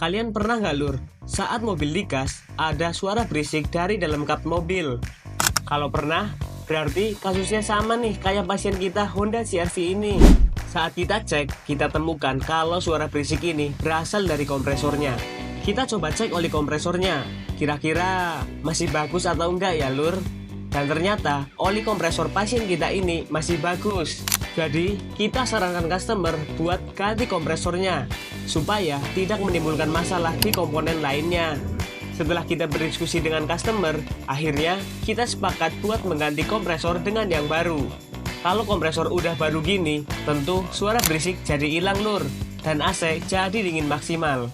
Kalian pernah nggak lur, saat mobil digas, ada suara berisik dari dalam kap mobil? Kalau pernah, berarti kasusnya sama nih kayak pasien kita Honda CR-V ini. Saat kita cek, kita temukan kalau suara berisik ini berasal dari kompresornya. Kita coba cek oli kompresornya, kira-kira masih bagus atau enggak ya lur? Dan ternyata oli kompresor pasien kita ini masih bagus. Jadi kita sarankan customer buat ganti kompresornya supaya tidak menimbulkan masalah di komponen lainnya. Setelah kita berdiskusi dengan customer, akhirnya kita sepakat buat mengganti kompresor dengan yang baru. Kalau kompresor udah baru gini, tentu suara berisik jadi hilang lur, dan AC jadi dingin maksimal.